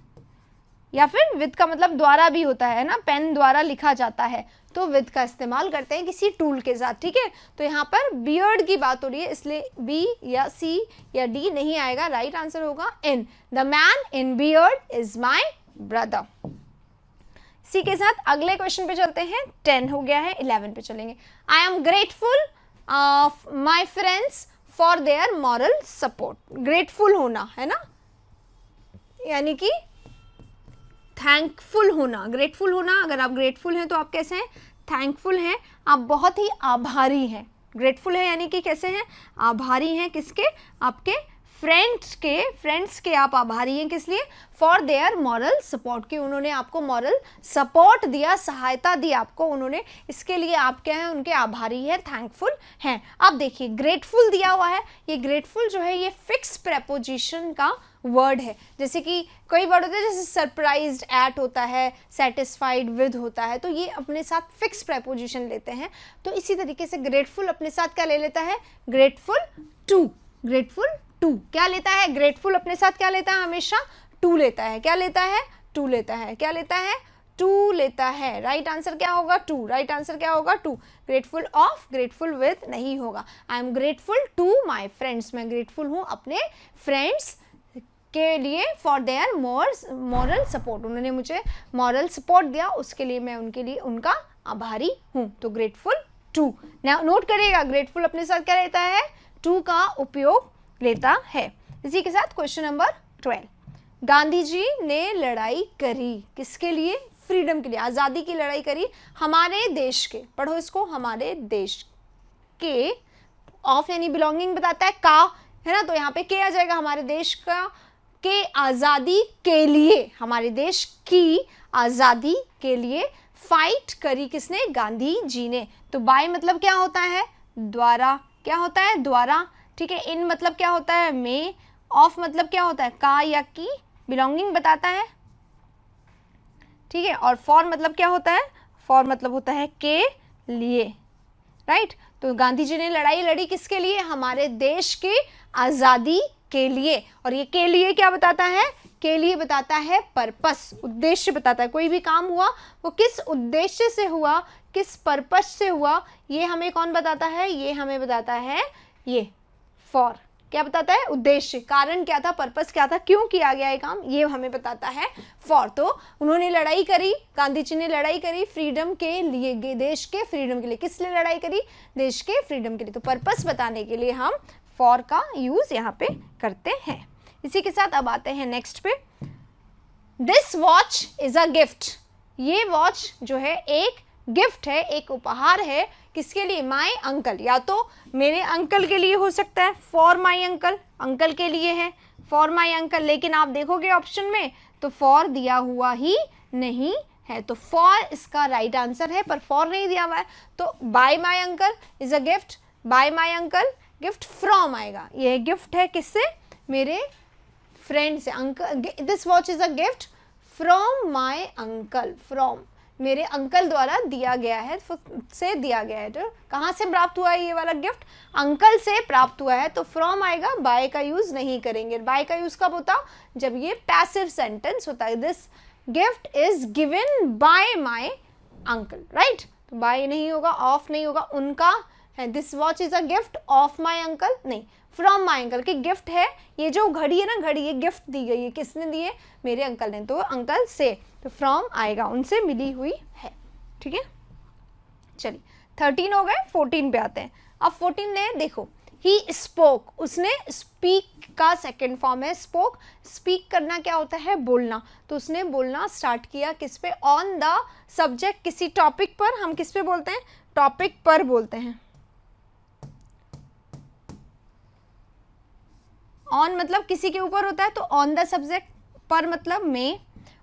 Speaker 1: या फिर विथ का मतलब द्वारा भी होता है ना, पेन द्वारा लिखा जाता है, तो विथ का इस्तेमाल करते हैं किसी टूल के साथ। ठीक है, तो यहाँ पर बियर्ड की बात हो रही है, इसलिए बी या सी या डी नहीं आएगा, राइट आंसर होगा in. The man in beard is my brother. इसी के साथ अगले क्वेश्चन पे चलते हैं। 10 हो गया है, 11 पे चलेंगे। आई am grateful my friends for their moral support. Grateful होना है ना, यानी कि थैंकफुल होना। ग्रेटफुल होना, अगर आप ग्रेटफुल हैं तो आप कैसे हैं, थैंकफुल हैं, आप बहुत ही आभारी हैं। ग्रेटफुल है यानी कि कैसे हैं, आभारी हैं, किसके, आपके फ्रेंड्स के आप आभारी हैं, किस लिए, फॉर देयर मॉरल सपोर्ट, कि उन्होंने आपको मॉरल सपोर्ट दिया, सहायता दी आपको उन्होंने, इसके लिए आप क्या हैं, उनके आभारी हैं, थैंकफुल हैं। अब देखिए ग्रेटफुल दिया हुआ है, ये ग्रेटफुल जो है ये फिक्स प्रेपोजिशन का वर्ड है। जैसे कि कई वर्ड होते हैं, जैसे सरप्राइज्ड एट होता है, सेटिस्फाइड विद होता है, तो ये अपने साथ फिक्स प्रेपोजिशन लेते हैं। तो इसी तरीके से ग्रेटफुल अपने साथ क्या ले लेता है, ग्रेटफुल टू। ग्रेटफुल टू क्या लेता है, ग्रेटफुल अपने साथ क्या लेता है, हमेशा टू लेता है। क्या लेता है, टू लेता है। क्या लेता है, टू लेता है। राइट आंसर क्या होगा, टू। राइट आंसर क्या होगा, to. Grateful of, grateful with नहीं होगा। I am grateful to my friends, मैं ग्रेटफुल हूँ अपने फ्रेंड्स के लिए, फॉर देयर मॉरल सपोर्ट, उन्होंने मुझे मॉरल सपोर्ट दिया, उसके लिए मैं उनके लिए उनका आभारी हूँ, तो ग्रेटफुल टू। नोट करिएगा, ग्रेटफुल अपने साथ क्या रहता है, टू का उपयोग लेता है। इसी के साथ क्वेश्चन नंबर 12, गांधी जी ने लड़ाई करी किसके लिए, फ्रीडम के लिए, आज़ादी की लड़ाई करी हमारे देश के, पढ़ो इसको, हमारे देश के, ऑफ यानी बिलोंगिंग बताता है, का है ना, तो यहाँ पे के आ जाएगा, हमारे देश का के आज़ादी के लिए, हमारे देश की आज़ादी के लिए फाइट करी किसने, गांधी जी ने। तो बाय मतलब क्या होता है, द्वारा, क्या होता है, द्वारा, ठीक है। इन मतलब क्या होता है, में। ऑफ मतलब क्या होता है, का या की, बिलोंगिंग बताता है, ठीक है। और फॉर मतलब क्या होता है, फॉर मतलब होता है के लिए, राइट। तो गांधी जी ने लड़ाई लड़ी किसके लिए, हमारे देश की आज़ादी के लिए। और ये के लिए क्या बताता है, के लिए बताता है पर्पस, उद्देश्य बताता है, कोई भी काम हुआ वो किस उद्देश्य से हुआ, किस पर्पस से हुआ, ये हमें कौन बताता है, ये हमें बताता है ये फॉर, क्या बताता है, उद्देश्य, कारण क्या था, पर्पस क्या था, क्यों किया गया ये काम, ये हमें बताता है फॉर। तो उन्होंने लड़ाई करी, गांधी जी ने लड़ाई करी फ्रीडम के लिए, देश के फ्रीडम के लिए। किस लिए लड़ाई करी, देश के फ्रीडम के लिए। तो पर्पस बताने के लिए हम फॉर का यूज यहाँ पे करते हैं। इसी के साथ अब आते हैं नेक्स्ट पे, this watch is a gift, ये वॉच जो है एक गिफ्ट है, एक उपहार है, किसके लिए, माय अंकल, या तो मेरे अंकल के लिए हो सकता है, फॉर माय अंकल, अंकल के लिए है फॉर माय अंकल, लेकिन आप देखोगे ऑप्शन में तो फॉर दिया हुआ ही नहीं है, तो फॉर इसका राइट आंसर है, पर फॉर नहीं दिया हुआ है। तो by my uncle is a gift, by my uncle gift from आएगा, ये गिफ्ट है किससे, मेरे फ्रेंड से, uncle, this watch is a gift from my uncle, from मेरे अंकल द्वारा दिया गया है, से दिया गया है। तो कहाँ से प्राप्त हुआ है ये वाला गिफ्ट, अंकल से प्राप्त हुआ है, तो फ्रॉम आएगा, बाय का यूज नहीं करेंगे। बाय का यूज कब होता, जब ये पैसिव सेंटेंस होता है, this gift is given by my uncle, right. तो बाय नहीं होगा, ऑफ नहीं होगा, उनका है, this watch is a gift of my uncle, नहीं, फ्रॉम माय अंकल, की गिफ्ट है, ये जो घड़ी है ना, घड़ी ये गिफ्ट दी गई है, किसने दी है, मेरे अंकल ने, तो अंकल से, तो फ्रॉम आएगा, उनसे मिली हुई है, ठीक है। चलिए 13 हो गए, 14 पे आते हैं। अब 14 ने देखो, ही स्पोक, उसने, स्पीक का सेकेंड फॉर्म है स्पोक, स्पीक करना क्या होता है, बोलना, तो उसने बोलना स्टार्ट किया किस पे, ऑन द सब्जेक्ट, किसी टॉपिक पर, हम किस पे बोलते हैं, टॉपिक पर बोलते हैं। ऑन मतलब किसी के ऊपर होता है, तो ऑन द सब्जेक्ट, पर मतलब में,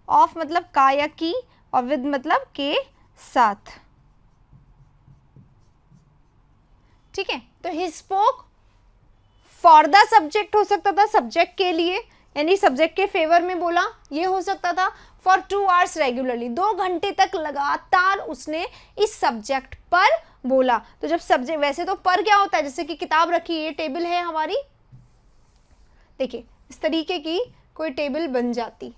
Speaker 1: ऑफ मतलब का या की, और विद मतलब के साथ, ठीक है। तो he spoke for the subject हो सकता था, सब्जेक्ट के लिए, यानी सब्जेक्ट के फेवर में बोला, ये हो सकता था। फॉर 2 आवर्स रेगुलरली, 2 घंटे तक लगातार उसने इस सब्जेक्ट पर बोला। तो जब सब्जेक्ट, वैसे तो पर क्या होता है, जैसे कि किताब रखी, ये टेबल है हमारी, देखिए इस तरीके की कोई टेबल बन जाती,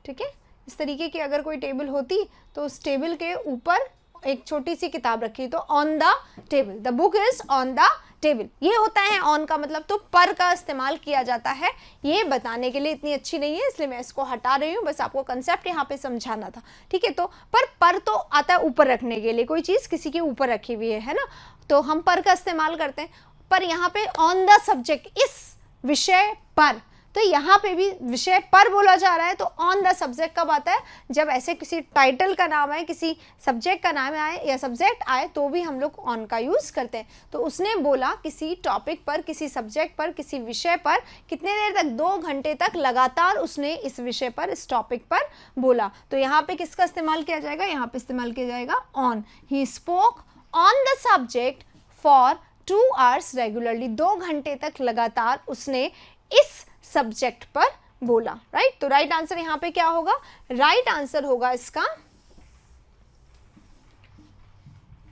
Speaker 1: ठीक है, इस तरीके की अगर कोई टेबल होती तो उस टेबल के ऊपर एक छोटी सी किताब रखी, तो on the table, the book is on the table, ये होता है ऑन का मतलब। तो पर का इस्तेमाल किया जाता है, ये बताने के लिए इतनी अच्छी नहीं है, इसलिए मैं इसको हटा रही हूँ, बस आपको कंसेप्ट यहाँ पे समझाना था, ठीक है। तो पर तो आता है ऊपर रखने के लिए, कोई चीज़ किसी के ऊपर रखी हुई है ना, तो हम पर का इस्तेमाल करते हैं। पर यहाँ पे ऑन द सब्जेक्ट, इस विषय पर, तो यहाँ पे भी विषय पर बोला जा रहा है, तो ऑन द सब्जेक्ट कब आता है, जब ऐसे किसी टाइटल का नाम आए, किसी सब्जेक्ट का नाम आए या सब्जेक्ट आए, तो भी हम लोग ऑन का यूज़ करते हैं। तो उसने बोला किसी टॉपिक पर, किसी सब्जेक्ट पर, किसी विषय पर, कितने देर तक, 2 घंटे तक लगातार उसने इस विषय पर, इस टॉपिक पर बोला। तो यहाँ पे किसका इस्तेमाल किया जाएगा, यहाँ पे इस्तेमाल किया जाएगा on. He spoke on the subject for 2 hours regularly, 2 घंटे तक लगातार उसने इस सब्जेक्ट पर बोला, राइट। तो राइट आंसर यहां पे क्या होगा, राइट आंसर होगा इसका,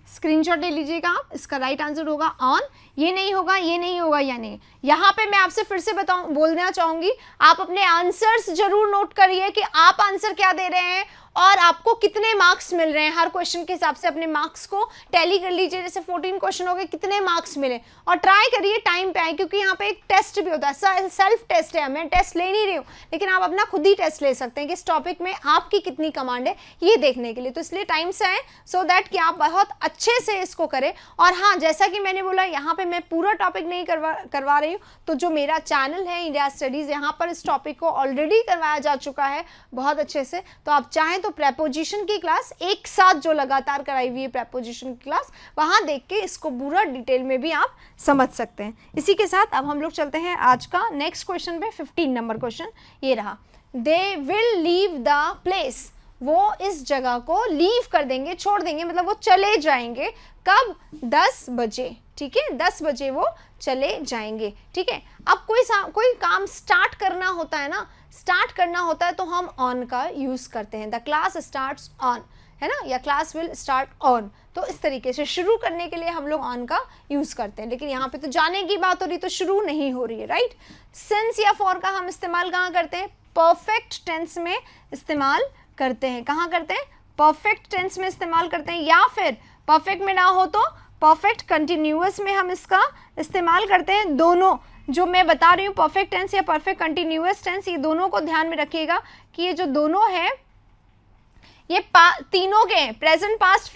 Speaker 1: स्क्रीनशॉट ले लीजिएगा आप, इसका राइट आंसर होगा ऑन। ये नहीं होगा, ये नहीं होगा, या नहीं। यहाँ पे मैं आपसे फिर से बोलना चाहूंगी, आप अपने आंसर्स जरूर नोट करिए कि आप आंसर क्या दे रहे हैं और आपको कितने मार्क्स मिल रहे हैं, हर क्वेश्चन के हिसाब से अपने मार्क्स को टैली कर लीजिए। जैसे 14 क्वेश्चन हो गए, कितने मार्क्स मिले, और ट्राई करिए टाइम पे आए, क्योंकि यहाँ पे एक टेस्ट भी होता है, सेल्फ टेस्ट है, मैं टेस्ट ले नहीं रही हूँ, लेकिन आप अपना खुद ही टेस्ट ले सकते हैं कि इस टॉपिक में आपकी कितनी कमांड है ये देखने के लिए। तो इसलिए टाइम से आए सो दैट कि आप बहुत अच्छे से इसको करें। और हाँ, जैसा कि मैंने बोला, यहाँ पे मैं पूरा टॉपिक नहीं करवा रही हूँ, तो जो मेरा चैनल है इंडिया स्टडीज़, यहाँ पर इस टॉपिक को ऑलरेडी करवाया जा चुका है बहुत अच्छे से। तो आप चाहें तो प्रेपोजिशन की क्लास एक साथ जो लगातार कराई हुई है प्रेपोजिशन की क्लास, वहाँ देख के इसको पूरा डिटेल में भी आप समझ सकते हैं। इसी के साथ अब हम लोग चलते हैं आज का नेक्स्ट क्वेश्चन पे। 15 नंबर क्वेश्चन ये रहा, they will leave the place, वो इस जगह को लीव कर देंगे, छोड़ देंगे, मतलब वो चले जाएंगे। कब? 10 बजे, ठीक है, 10 बजे वो चले जाएंगे, ठीक है। अब कोई काम स्टार्ट करना होता है ना, स्टार्ट करना होता है तो हम ऑन का यूज करते हैं, द क्लास स्टार्ट्स ऑन, है ना, या क्लास विल स्टार्ट ऑन। तो इस तरीके से शुरू करने के लिए हम लोग ऑन का यूज करते हैं, लेकिन यहाँ पे तो जाने की बात हो रही, तो शुरू नहीं हो रही है, राइट। सिंस या फॉर का हम इस्तेमाल कहाँ करते हैं? परफेक्ट टेंस में इस्तेमाल करते हैं। कहाँ करते हैं? परफेक्ट टेंस में इस्तेमाल करते हैं, या फिर परफेक्ट में ना हो तो परफेक्ट कंटिन्यूअस में हम इसका इस्तेमाल करते हैं। दोनों जो मैं बता रही हूँ, परफेक्ट टेंस या परफेक्ट कंटिन्यूअस टेंस, ये दोनों को ध्यान में रखिएगा कि ये जो दोनों है ये तीनों के हैं, प्रेजेंट पास्ट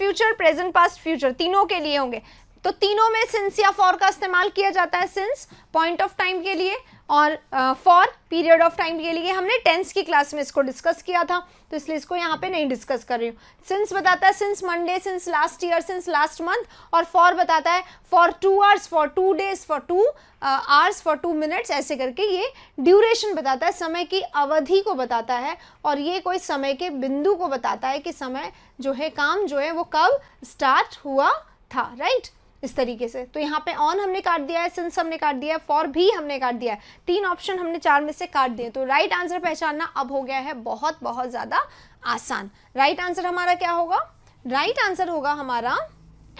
Speaker 1: फ्यूचर तीनों के लिए होंगे। तो तीनों में सिंस या फॉर का इस्तेमाल किया जाता है। सिंस पॉइंट ऑफ टाइम के लिए और फॉर पीरियड ऑफ टाइम के लिए। हमने टेंस की क्लास में इसको डिस्कस किया था, तो इसलिए इसको यहाँ पे नहीं डिस्कस कर रही हूँ। सिंस बताता है since Monday, since last year, since last month, और फॉर बताता है for 2 hours, for 2 days, for 2 hours, for 2 minutes, ऐसे करके ये ड्यूरेशन बताता है, समय की अवधि को बताता है, और ये कोई समय के बिंदु को बताता है कि समय जो है, काम जो है वो कब स्टार्ट हुआ था, राइट। इस तरीके से तो यहाँ पे ऑन हमने काट दिया है, सिंस हमने काट दिया है, फॉर भी हमने काट दिया है, 3 ऑप्शन हमने 4 में से काट दिए। तो राइट आंसर पहचानना अब हो गया है बहुत बहुत ज़्यादा आसान। राइट आंसर हमारा क्या होगा? राइट आंसर होगा हमारा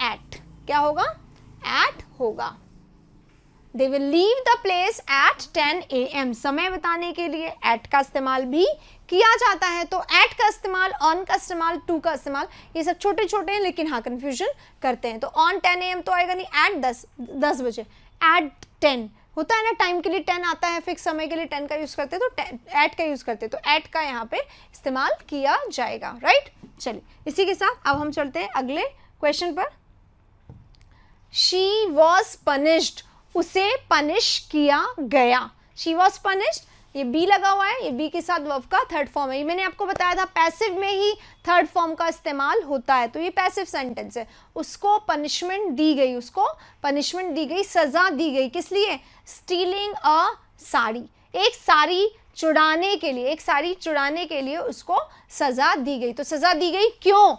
Speaker 1: एट। क्या होगा? एट होगा। They will leave the place at 10 AM। समय बताने के लिए at का इस्तेमाल भी किया जाता है। तो at का इस्तेमाल, on का इस्तेमाल, to का इस्तेमाल, ये सब छोटे छोटे हैं लेकिन हाँ कन्फ्यूजन करते हैं। तो on 10 AM तो आएगा नहीं, at 10 बजे, at 10 होता है ना, टाइम के लिए 10 आता है, फिक्स समय के लिए 10 का यूज़ करते हैं, तो at का यूज़ करते हैं, तो at का यहाँ पे इस्तेमाल किया जाएगा, राइट। चलिए इसी के साथ अब हम चलते हैं अगले क्वेश्चन पर। She was punished, उसे पनिश किया गया। शी वॉज पनिश्ड, ये बी लगा हुआ है, ये बी के साथ वर्ब का थर्ड फॉर्म है। ये मैंने आपको बताया था पैसिव में ही थर्ड फॉर्म का इस्तेमाल होता है, तो ये पैसिव सेंटेंस है। उसको पनिशमेंट दी गई, उसको पनिशमेंट दी गई, सजा दी गई। किस लिए? स्टीलिंग अ साड़ी, एक साड़ी चुराने के लिए, एक साड़ी चुराने के लिए उसको सजा दी गई। तो सजा दी गई क्यों?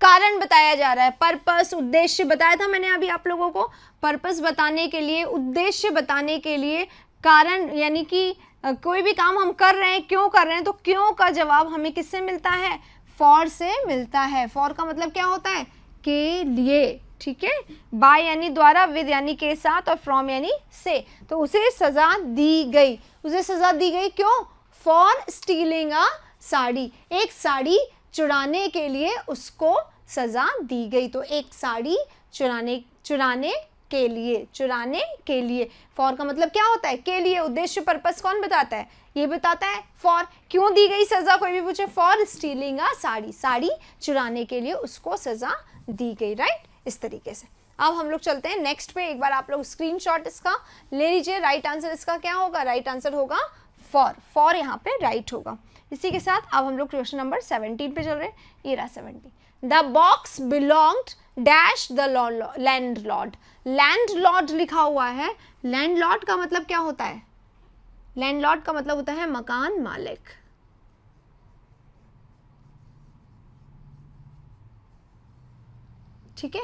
Speaker 1: कारण बताया जा रहा है, पर्पस, उद्देश्य बताया था मैंने अभी आप लोगों को। पर्पस बताने के लिए, उद्देश्य बताने के लिए, कारण यानी कि कोई भी काम हम कर रहे हैं, क्यों कर रहे हैं, तो क्यों का जवाब हमें किससे मिलता है? फॉर से मिलता है। फॉर का मतलब क्या होता है? के लिए, ठीक है। बाय यानी द्वारा, विद यानी के साथ, और फ्रॉम यानी से। तो उसे सजा दी गई, उसे सजा दी गई क्यों? फॉर स्टीलिंग अ साड़ी, एक साड़ी चुराने के लिए उसको सजा दी गई। तो एक साड़ी चुराने के लिए, फॉर का मतलब क्या होता है? के लिए। उद्देश्य, पर्पस कौन बताता है? ये बताता है फॉर। क्यों दी गई सजा? कोई भी पूछे, फॉर स्टीलिंग अ साड़ी, साड़ी चुराने के लिए उसको सजा दी गई, राइट। इस तरीके से अब हम लोग चलते हैं नेक्स्ट पे। एक बार आप लोग स्क्रीनशॉट इसका ले लीजिए। राइट आंसर इसका क्या होगा? राइट आंसर होगा फॉर। फॉर यहाँ पे राइट होगा। इसी के साथ अब हम लोग क्वेश्चन नंबर 17 पे चल रहे हैं। ये रहा 17। The box belonged dash the landlord. Landlord लिखा हुआ है। लैंडलॉर्ड का मतलब क्या होता है? लैंडलॉर्ड का मतलब होता है मकान मालिक। ठीक है,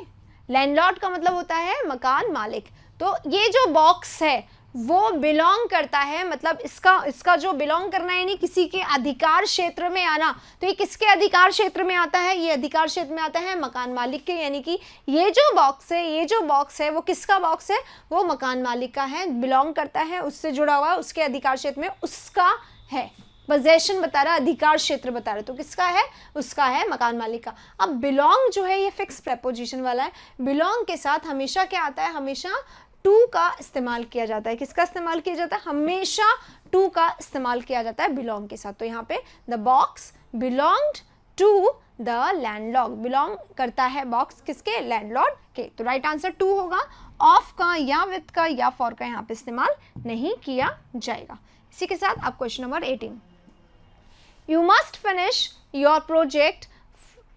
Speaker 1: लैंडलॉर्ड का मतलब होता है मकान मालिक। तो ये जो बॉक्स है वो बिलोंग करता है, मतलब इसका जो बिलोंग करना है यानी किसी के अधिकार क्षेत्र में आना। तो ये किसके अधिकार क्षेत्र में आता है? ये अधिकार क्षेत्र में आता है मकान मालिक के, यानी कि ये जो बॉक्स है वो किसका बॉक्स है? वो मकान मालिक का है, बिलोंग करता है, उससे जुड़ा हुआ है, उसके अधिकार क्षेत्र में उसका है। पोजेशन बता रहा है, अधिकार क्षेत्र बता रहा है, तो किसका है, उसका है मकान मालिक का। अब बिलोंग जो है ये फिक्स प्रेपोजिशन वाला है, बिलोंग के साथ हमेशा क्या आता है, हमेशा टू का इस्तेमाल किया जाता है। किसका इस्तेमाल किया जाता है, हमेशा टू का इस्तेमाल किया जाता है बिलोंग के साथ। तो यहाँ पे the box belonged to the landlord, belong करता है बॉक्स किसके, लैंडलॉर्ड के। तो राइट आंसर टू होगा, ऑफ का या विथ का या फॉर का यहाँ पे इस्तेमाल नहीं किया जाएगा। इसी के साथ आप question number 18, you must finish your project,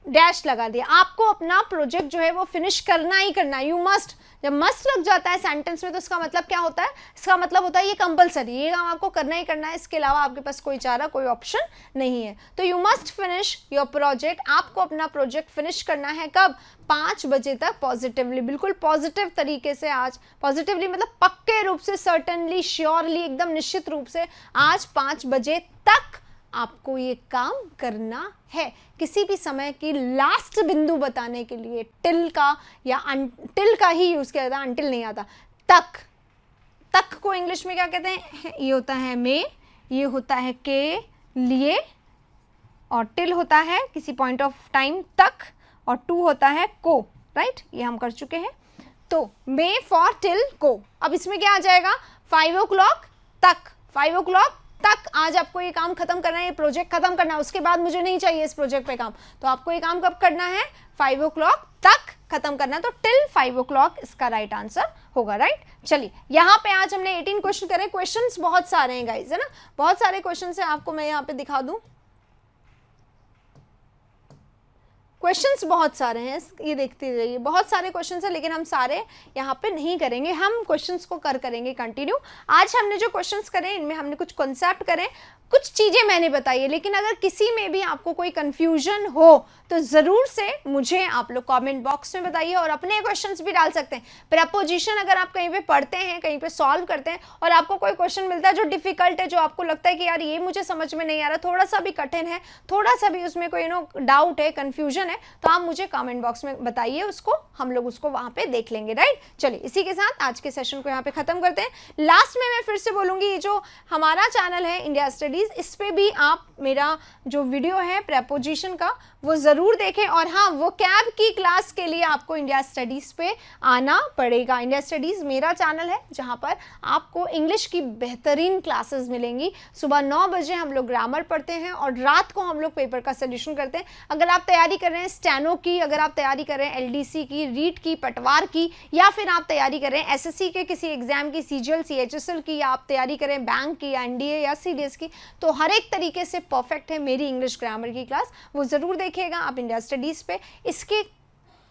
Speaker 1: dash लगा दिया, आपको अपना प्रोजेक्ट जो है वो फिनिश करना ही करना है। यू मस्ट, जब मस्ट लग जाता है सेंटेंस में तो इसका मतलब क्या होता है, इसका मतलब होता है ये कंपलसरी, ये काम आपको करना ही करना है, इसके अलावा आपके पास कोई चारा, कोई ऑप्शन नहीं है। तो you must finish your project, आपको अपना प्रोजेक्ट फिनिश करना है कब, 5 बजे तक, पॉजिटिवली, बिल्कुल पॉजिटिव तरीके से आज, पॉजिटिवली मतलब पक्के रूप से, सर्टनली, श्योरली, एकदम निश्चित रूप से आज 5 बजे तक आपको ये काम करना है। किसी भी समय की लास्ट बिंदु बताने के लिए टिल का या अनटिल का ही यूज किया जाता है, अनटिल नहीं आता, तक। तक को इंग्लिश में क्या कहते हैं, ये होता है में, ये होता है के लिए, और टिल होता है किसी पॉइंट ऑफ टाइम तक, और टू होता है को, राइट, ये हम कर चुके हैं। तो मे फॉर टिल को, अब इसमें क्या आ जाएगा, 5 o'clock तक, 5 o'clock तक आज आपको ये काम खत्म करना है, ये प्रोजेक्ट खत्म करना है, उसके बाद मुझे नहीं चाहिए इस प्रोजेक्ट पे काम, तो आपको ये काम कब करना है, 5 o'clock तक खत्म करना है। तो टिल 5 o'clock इसका राइट आंसर होगा, राइट। चलिए यहाँ पे आज हमने 18 क्वेश्चन करे, क्वेश्चंस बहुत सारे हैं गाइज, है ना, बहुत सारे क्वेश्चन है, आपको मैं यहाँ पे दिखा दूं, क्वेश्चंस बहुत सारे हैं, ये देखते रहिए, बहुत सारे क्वेश्चंस हैं, लेकिन हम सारे यहाँ पे नहीं करेंगे, हम क्वेश्चंस को करेंगे कंटिन्यू। आज हमने जो क्वेश्चंस करे इनमें हमने कुछ कॉन्सेप्ट करे, कुछ चीज़ें मैंने बताई है, लेकिन अगर किसी में भी आपको कोई कंफ्यूजन हो तो ज़रूर से मुझे आप लोग कमेंट बॉक्स में बताइए, और अपने क्वेश्चंस भी डाल सकते हैं। प्रपोजिशन अगर आप कहीं पे पढ़ते हैं, कहीं पे सॉल्व करते हैं, और आपको कोई क्वेश्चन मिलता है जो डिफिकल्ट है, जो आपको लगता है कि यार ये मुझे समझ में नहीं आ रहा, थोड़ा सा भी कठिन है, थोड़ा सा भी उसमें कोई डाउट है, कन्फ्यूजन है, तो आप मुझे कमेंट बॉक्स में बताइए, उसको हम लोग उसको वहाँ पे देख लेंगे, राइट। चलिए इसी के साथ आज के सेशन को यहाँ पे ख़त्म करते हैं। लास्ट में मैं फिर से बोलूँगी, ये जो हमारा चैनल है इंडिया स्टडीज़, इस पे भी आप मेरा जो वीडियो है प्रेपोजिशन का वो ज़रूर देखें, और हाँ, वो कैब की क्लास के लिए आपको इंडिया स्टडीज़ पे आना पड़ेगा। इंडिया स्टडीज़ मेरा चैनल है जहाँ पर आपको इंग्लिश की बेहतरीन क्लासेस मिलेंगी। सुबह 9 बजे हम लोग ग्रामर पढ़ते हैं, और रात को हम लोग पेपर का सॉल्यूशन करते हैं। अगर आप तैयारी कर रहे हैं स्टेनो की, अगर आप तैयारी कर रहे हैं एलडीसी की, रीट की, पटवार की, या फिर आप तैयारी कर रहे हैं एसएससी के किसी एग्जाम की, सीजीएल, सीएचएसएल की, या आप तैयारी करें बैंक की या एनडीए या सीडीएस की, तो हर एक तरीके से परफेक्ट है मेरी इंग्लिश ग्रामर की क्लास, वो ज़रूर देखिएगा आप इंडिया स्टडीज़ पे। इसके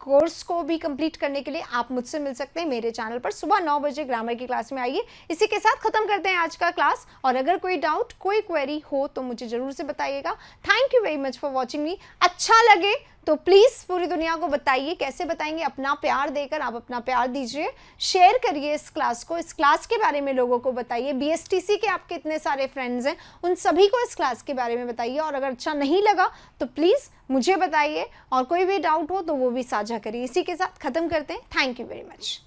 Speaker 1: कोर्स को भी कंप्लीट करने के लिए आप मुझसे मिल सकते हैं मेरे चैनल पर, सुबह 9 बजे ग्रामर की क्लास में आइए। इसी के साथ खत्म करते हैं आज का क्लास, और अगर कोई डाउट, कोई क्वेरी हो तो मुझे ज़रूर से बताइएगा। Thank you very much for watching मी। अच्छा लगे तो प्लीज़ पूरी दुनिया को बताइए, कैसे बताएंगे, अपना प्यार देकर, आप अपना प्यार दीजिए, शेयर करिए इस क्लास को, इस क्लास के बारे में लोगों को बताइए। बीएसटीसी के आपके इतने सारे फ्रेंड्स हैं, उन सभी को इस क्लास के बारे में बताइए, और अगर अच्छा नहीं लगा तो प्लीज़ मुझे बताइए, और कोई भी डाउट हो तो वो भी साझा करिए। इसी के साथ ख़त्म करते हैं। Thank you very much.